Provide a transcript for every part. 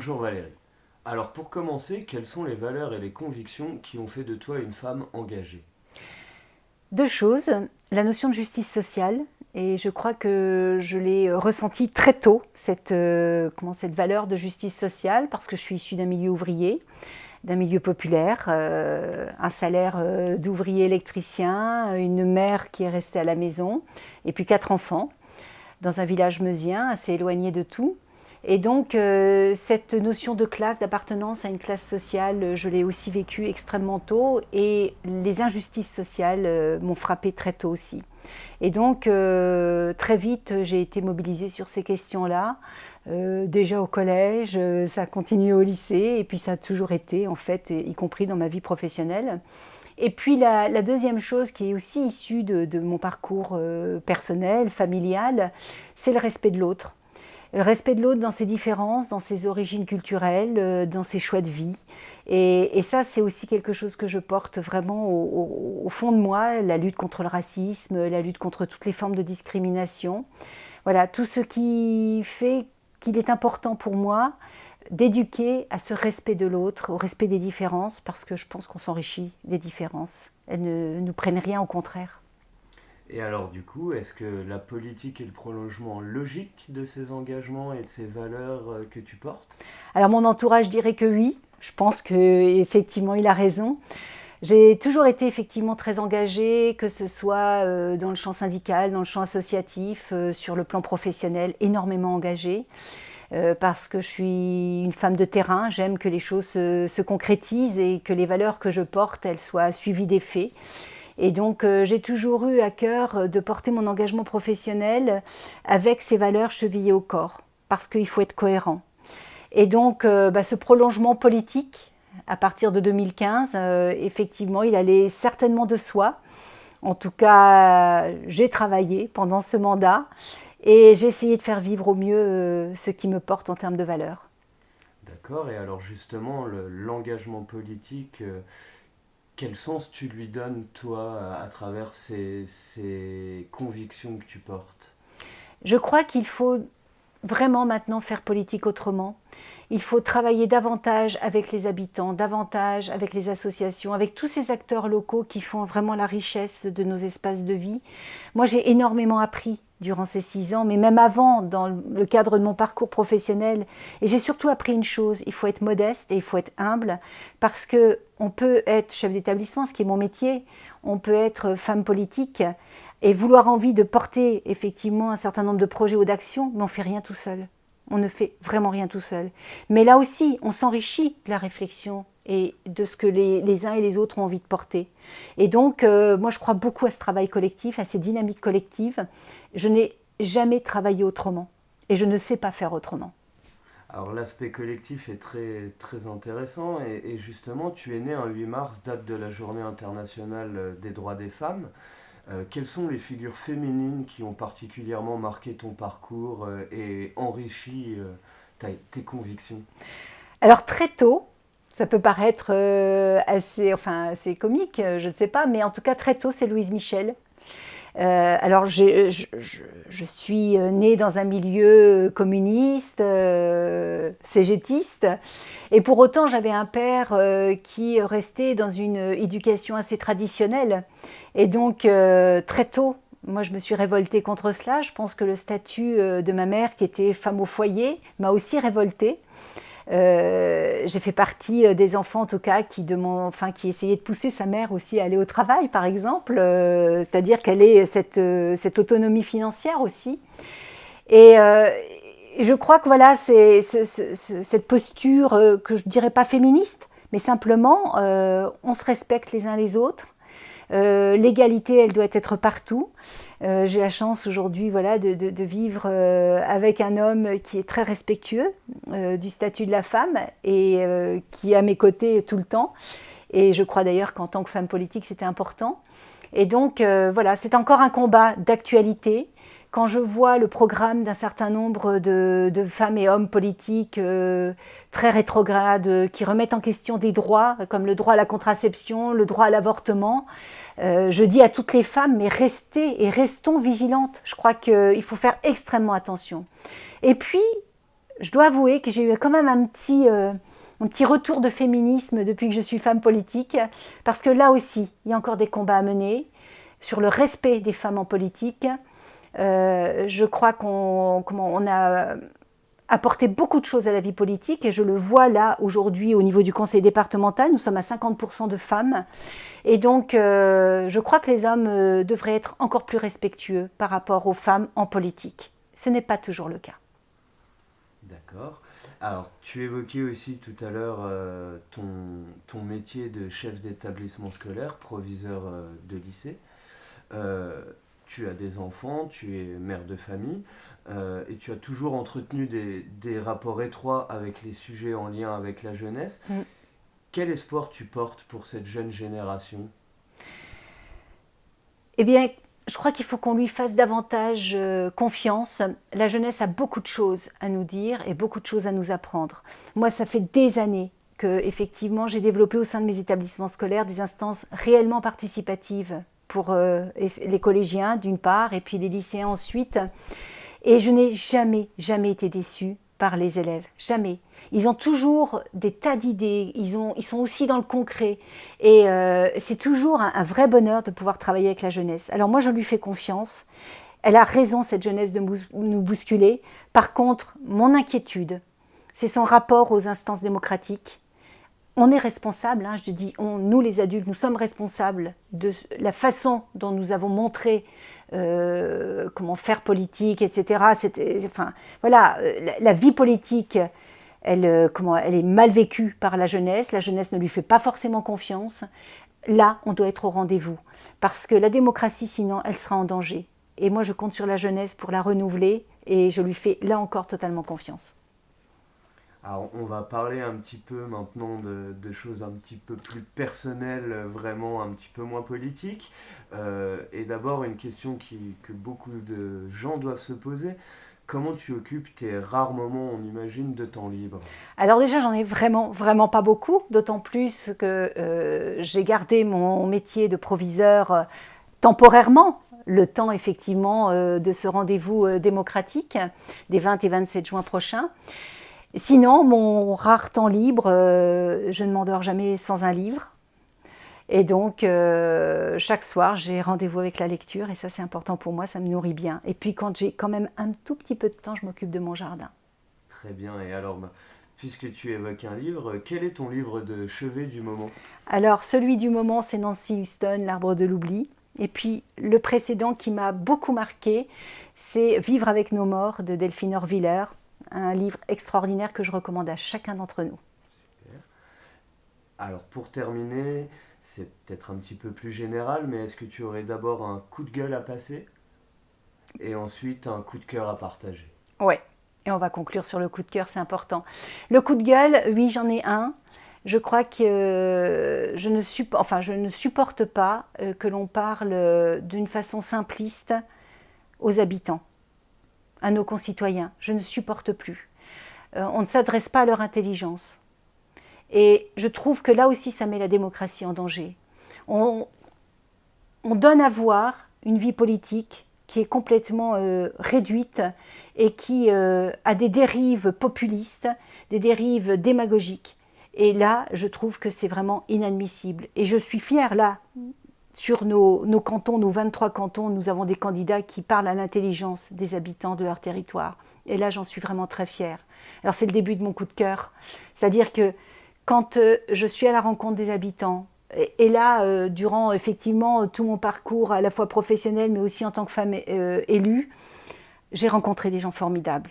Bonjour Valérie. Alors pour commencer, quelles sont les valeurs et les convictions qui ont fait de toi une femme engagée? Deux choses. La notion de justice sociale, et je crois que je l'ai ressentie très tôt, cette valeur de justice sociale, parce que je suis issue d'un milieu ouvrier, d'un milieu populaire, un salaire d'ouvrier électricien, une mère qui est restée à la maison, et puis 4 enfants, dans un village meusien, assez éloigné de tout. Et donc, cette notion de classe, d'appartenance à une classe sociale, je l'ai aussi vécue extrêmement tôt. Et les injustices sociales m'ont frappée très tôt aussi. Et donc, très vite, j'ai été mobilisée sur ces questions-là. Déjà au collège, ça a continué au lycée, et puis ça a toujours été, en fait, y compris dans ma vie professionnelle. Et puis la deuxième chose qui est aussi issue de mon parcours personnel, familial, c'est le respect de l'autre. Le respect de l'autre dans ses différences, dans ses origines culturelles, dans ses choix de vie. Et ça, c'est aussi quelque chose que je porte vraiment au fond de moi, la lutte contre le racisme, la lutte contre toutes les formes de discrimination. Voilà, tout ce qui fait qu'il est important pour moi d'éduquer à ce respect de l'autre, au respect des différences, parce que je pense qu'on s'enrichit des différences. Elles ne nous prennent rien, au contraire. Et alors du coup, est-ce que la politique est le prolongement logique de ces engagements et de ces valeurs que tu portes? Alors mon entourage dirait que oui. Je pense qu'effectivement il a raison. J'ai toujours été effectivement très engagée, que ce soit dans le champ syndical, dans le champ associatif, sur le plan professionnel, énormément engagée. Parce que je suis une femme de terrain, j'aime que les choses se concrétisent et que les valeurs que je porte, elles soient suivies des faits. Et donc j'ai toujours eu à cœur de porter mon engagement professionnel avec ces valeurs chevillées au corps, parce qu'il faut être cohérent. Et donc ce prolongement politique, à partir de 2015, effectivement, il allait certainement de soi. En tout cas, j'ai travaillé pendant ce mandat et j'ai essayé de faire vivre au mieux ce qui me porte en termes de valeurs. D'accord, et alors justement, l'engagement politique, quel sens tu lui donnes toi à travers ces convictions que tu portes? Je crois qu'il faut vraiment maintenant faire politique autrement. Il faut travailler davantage avec les habitants, davantage avec les associations, avec tous ces acteurs locaux qui font vraiment la richesse de nos espaces de vie. Moi, j'ai énormément appris durant ces 6 ans, mais même avant, dans le cadre de mon parcours professionnel. Et j'ai surtout appris une chose, il faut être modeste et il faut être humble, parce qu'on peut être chef d'établissement, ce qui est mon métier, on peut être femme politique, et vouloir envie de porter effectivement un certain nombre de projets ou d'actions, mais on ne fait rien tout seul. On ne fait vraiment rien tout seul. Mais là aussi, on s'enrichit de la réflexion et de ce que les uns et les autres ont envie de porter. Et donc, moi, je crois beaucoup à ce travail collectif, à ces dynamiques collectives. Je n'ai jamais travaillé autrement et je ne sais pas faire autrement. Alors l'aspect collectif est très, très intéressant et justement tu es né un 8 mars, date de la journée internationale des droits des femmes. Quelles sont les figures féminines qui ont particulièrement marqué ton parcours et enrichi tes convictions? Alors très tôt, ça peut paraître assez comique, je ne sais pas, mais en tout cas très tôt, c'est Louise Michel. Alors, je suis née dans un milieu communiste, cégétiste, et pour autant, j'avais un père qui restait dans une éducation assez traditionnelle. Et donc, très tôt, moi, je me suis révoltée contre cela. Je pense que le statut de ma mère, qui était femme au foyer, m'a aussi révoltée. J'ai fait partie des enfants, en tout cas, qui essayaient de pousser sa mère aussi à aller au travail, par exemple, c'est-à-dire qu'elle ait cette autonomie financière aussi. Et je crois que voilà, c'est cette posture que je dirais pas féministe, mais simplement, on se respecte les uns les autres. L'égalité, elle doit être partout. J'ai la chance aujourd'hui voilà, de vivre avec un homme qui est très respectueux du statut de la femme et qui est à mes côtés tout le temps. Et je crois d'ailleurs qu'en tant que femme politique, c'était important. Et donc, voilà, c'est encore un combat d'actualité. Quand je vois le programme d'un certain nombre de femmes et hommes politiques très rétrogrades, qui remettent en question des droits, comme le droit à la contraception, le droit à l'avortement, je dis à toutes les femmes, mais restez et restons vigilantes. Je crois qu'il faut faire extrêmement attention. Et puis, je dois avouer que j'ai eu quand même un petit retour de féminisme depuis que je suis femme politique, parce que là aussi, il y a encore des combats à mener sur le respect des femmes en politique. Je crois qu'on a apporté beaucoup de choses à la vie politique et je le vois là aujourd'hui au niveau du conseil départemental, nous sommes à 50% de femmes et donc je crois que les hommes devraient être encore plus respectueux par rapport aux femmes en politique. Ce n'est pas toujours le cas. D'accord. Alors, tu évoquais aussi tout à l'heure ton métier de chef d'établissement scolaire, proviseur de lycée. Euh, Tu as des enfants, tu es mère de famille, et tu as toujours entretenu des rapports étroits avec les sujets en lien avec la jeunesse. Mm. Quel espoir tu portes pour cette jeune génération? Eh bien, je crois qu'il faut qu'on lui fasse davantage confiance. La jeunesse a beaucoup de choses à nous dire et beaucoup de choses à nous apprendre. Moi, ça fait des années que, effectivement, j'ai développé au sein de mes établissements scolaires des instances réellement participatives pour les collégiens d'une part et puis les lycéens ensuite. Et je n'ai jamais été déçue par les élèves. Jamais. Ils ont toujours des tas d'idées, ils sont aussi dans le concret. Et c'est toujours un vrai bonheur de pouvoir travailler avec la jeunesse. Alors moi, je lui fais confiance. Elle a raison, cette jeunesse, de nous bousculer. Par contre, mon inquiétude, c'est son rapport aux instances démocratiques. On est responsable, je dis nous les adultes, nous sommes responsables de la façon dont nous avons montré comment faire politique, etc. Voilà, la vie politique, elle est mal vécue par la jeunesse ne lui fait pas forcément confiance. Là, on doit être au rendez-vous, parce que la démocratie, sinon, elle sera en danger. Et moi, je compte sur la jeunesse pour la renouveler, et je lui fais là encore totalement confiance. Alors, on va parler un petit peu maintenant de choses un petit peu plus personnelles, vraiment un petit peu moins politiques. Et d'abord, une question que beaucoup de gens doivent se poser. Comment tu occupes tes rares moments, on imagine, de temps libre? Alors déjà, j'en ai vraiment pas beaucoup, d'autant plus que j'ai gardé mon métier de proviseur temporairement, le temps effectivement de ce rendez-vous démocratique des 20 et 27 juin prochains. Sinon, mon rare temps libre, je ne m'endors jamais sans un livre. Et donc, chaque soir, j'ai rendez-vous avec la lecture et ça, c'est important pour moi, ça me nourrit bien. Et puis, quand j'ai quand même un tout petit peu de temps, je m'occupe de mon jardin. Très bien. Et alors, puisque tu évoques un livre, quel est ton livre de chevet du moment? Alors, celui du moment, c'est Nancy Huston, L'Arbre de l'oubli. Et puis, le précédent qui m'a beaucoup marqué, c'est Vivre avec nos morts de Delphine Horviller, un livre extraordinaire que je recommande à chacun d'entre nous. Super. Alors, pour terminer, c'est peut-être un petit peu plus général, mais est-ce que tu aurais d'abord un coup de gueule à passer et ensuite un coup de cœur à partager? Ouais, et on va conclure sur le coup de cœur, c'est important. Le coup de gueule, oui, j'en ai un. Je crois que je ne supporte pas que l'on parle d'une façon simpliste aux habitants, à nos concitoyens. Je ne supporte plus. On ne s'adresse pas à leur intelligence. Et je trouve que là aussi, ça met la démocratie en danger. On donne à voir une vie politique qui est complètement réduite et qui a des dérives populistes, des dérives démagogiques. Et là, je trouve que c'est vraiment inadmissible. Et je suis fière, là, sur nos cantons, nos 23 cantons, nous avons des candidats qui parlent à l'intelligence des habitants de leur territoire. Et là, j'en suis vraiment très fière. Alors, c'est le début de mon coup de cœur. C'est-à-dire que quand je suis à la rencontre des habitants, et là, durant effectivement tout mon parcours, à la fois professionnel, mais aussi en tant que femme élue, j'ai rencontré des gens formidables.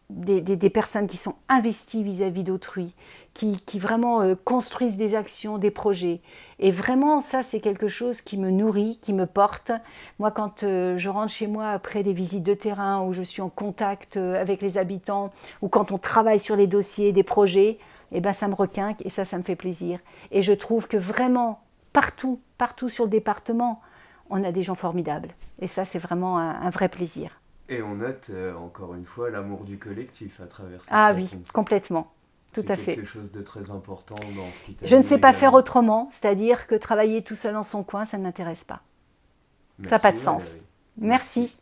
Des personnes qui sont investies vis-à-vis d'autrui, qui vraiment construisent des actions, des projets. Et vraiment, ça, c'est quelque chose qui me nourrit, qui me porte. Moi, quand je rentre chez moi après des visites de terrain, où je suis en contact avec les habitants, ou quand on travaille sur les dossiers, des projets, eh ben, ça me requinque et ça me fait plaisir. Et je trouve que vraiment, partout sur le département, on a des gens formidables. Et ça, c'est vraiment un vrai plaisir. Et on note, encore une fois, l'amour du collectif à travers cette Ah oui, réponse. complètement. Tout à C'est fait. quelque chose de très important dans ce qui Je ne t'anime sais pas faire également. autrement, c'est-à-dire que travailler tout seul dans son coin, ça ne m'intéresse pas. Ça n'a pas de Merci sens. Valérie. Merci.